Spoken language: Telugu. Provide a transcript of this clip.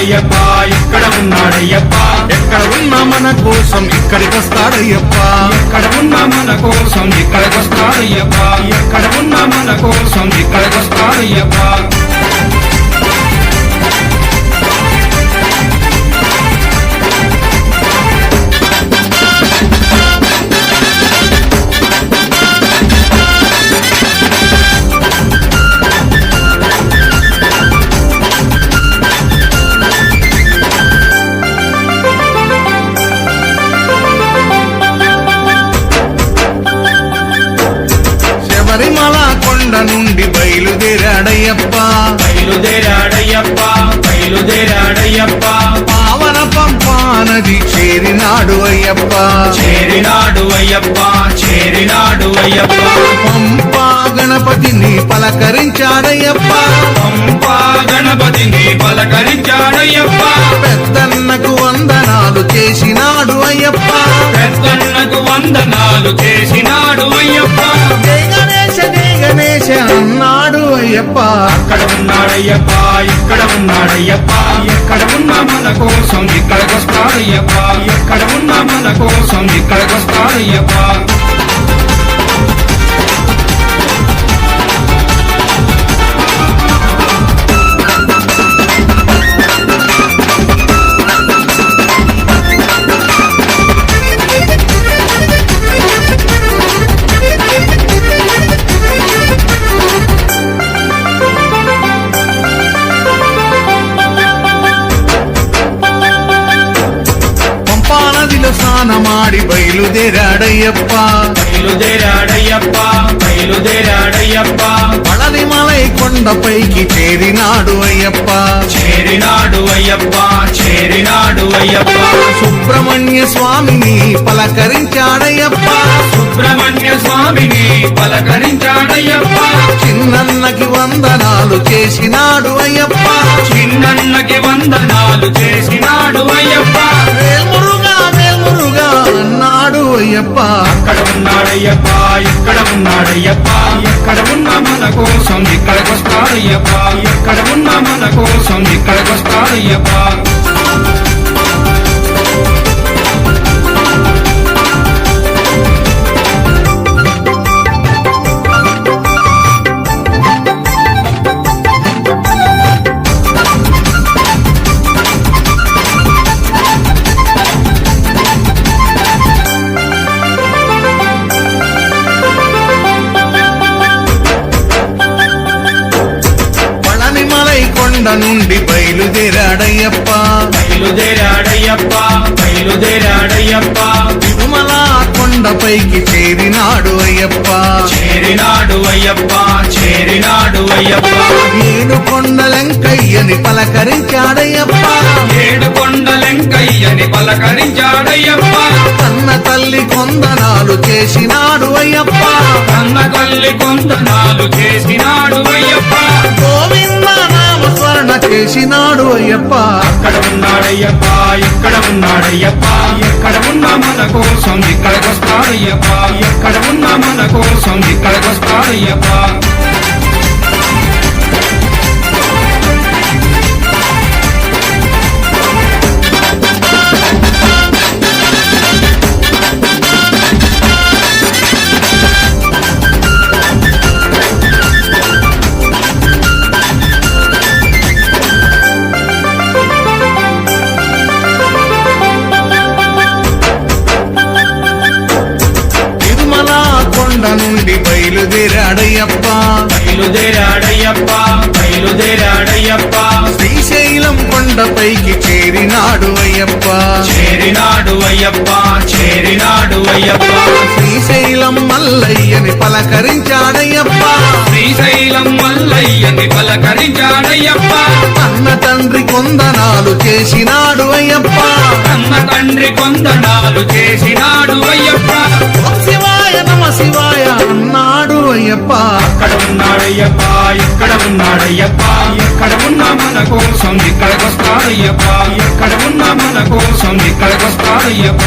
ఉన్నాడయ్యప్ప ఇక్కడ ఉన్నాడయ్యప్ప ఎక్కడ ఉన్నా మన కోసం ఇక్కడికి వస్తాడయ్యప్ప ఎక్కడ ఉన్నా మన కోసం ఇక్కడికి వస్తాడయ్యప్ప ఎక్కడ ఉన్నా మన కోసం ఇక్కడికి వస్తాడయ్యప్ప శబరిమల కొండ నుండి బయలుదేరాడయ్యప్ప బయలుదేరాడయ్యప్ప బయలుదేరాడయ్యప్ప పావన పంపా నది చేరినాడు అయ్యప్ప చేరినాడు అయ్యప్ప చేరినాడు అయ్యప్ప పంపా గణపతిని పలకరించాడయ్యప్ప పంపా గణపతిని పలకరించాడయ్యప్ప పెద్దన్నకు వందనాలు చేసినాడు అయ్యప్ప పెద్దన్నకు వందనాలు చేసినాడు అయ్యప్ప జై గణేశ జై గణేశ అన్నాడు అయ్యప్ప అక్కడ ఉన్నాడయ్యప్ప ఇక్కడ ఉన్నాడయ్యప్ప ఎక్కడ ఉన్నా మన కోసం ఇక్కడికి వస్తాడయ్యప్ప ఎక్కడ ఉన్నా మన కోసం ఇక్కడికి వస్తాడయ్యప్ప నదిలో స్నానమాడి బయలుదేరాడయ్యప్ప బయలుదేరాడయ్యప్ప బయలుదేరాడయ్యప్ప పళనిమలై కొండపైకి చేరినాడు అయ్యప్ప చేరినాడు అయ్యప్ప చేరినాడు అయ్యప్ప సుబ్రహ్మణ్య స్వామిని పలకరించాడయ్యప్ప సుబ్రహ్మణ్య స్వామిని పలకరించాడయ్యప్ప చిన్నన్నకి వందనాలు చేసినాడు అయ్యప్ప చిన్నన్నకి వందనాలు చేసినాడు అయ్యప్ప వేల్మురుగా వేల్మురుగా అన్నాడు అయ్యప్ప అక్కడ ఉన్నాడయ్యప్ప ఇక్కడ ఉన్నాడయ్యప్ప ఎక్కడ ఉన్నా మన కోసం ఇక్కడికి వస్తాడయ్యప్ప ఎక్కడ ఉన్నా మన కోసం ఇక్కడికి వస్తాడయ్యప్ప కొండ నుండి బయలుదేరాడయ్యప్ప బయలుదేరాడయ్యప్ప బయలుదేరాడయ్యప్ప తిరుమల కొండపైకి చేరినాడు అయ్యప్ప చేరినాడు అయ్యప్ప చేరినాడు అయ్యప్ప ఏడు కొండలెంకయ్యని పలకరించాడయ్యప్ప ఏడు కొండలెంకయ్యని పలకరించాడయ్యప్ప కన్న తల్లి కొందనాలు చేసినాడు అయ్యప్ప కన్న తల్లి కొందనాలు చేసినాడు అయ్యప్ప గోవింద నామస్మరణ చేసినాడు అయ్యప్ప అక్కడ ఉన్నాడయ్యప్ప ఇక్కడ ఉన్నాడయ్యప్ప ఎక్కడ ఉన్నా మన కోసం ఇక్కడికి వస్తాడయ్యప్ప ఎక్కడ ఉన్నా మన కోసం ఇక్కడికి వస్తాడయ్యప్ప నుండి బయలుదేరాడయ్యప్ప బయలుదేరాడయ్యప్ప బయలుదేరాడయ్యప్ప శ్రీశైలం కొండపైకి చేరినాడు అయ్యప్ప చేరినాడు అయ్యప్ప చేరినాడు అయ్యప్ప శ్రీశైలం మల్లయ్యని పలకరించాడయ్యప్ప శ్రీశైలం మల్లయ్యని పలకరించాడయ్యప్ప అన్న తండ్రి కొందనాలు చేసినాడు అయ్యప్ప అన్న తండ్రి కొందనాలు చేసినాడు అయ్యప్ప శివాయ నమ శివాయ అన్నాడు అయ్యప్ప అక్కడ ఉన్నాడయ్యప్ప ఇక్కడ ఉన్నాడయ్యప్ప ఎక్కడ ఉన్నా మన కోసం ఇక్కడికి వస్తాడయ్యప్ప ఎక్కడ ఉన్నా మన కోసం ఇక్కడికి వస్తాడయ్యప్ప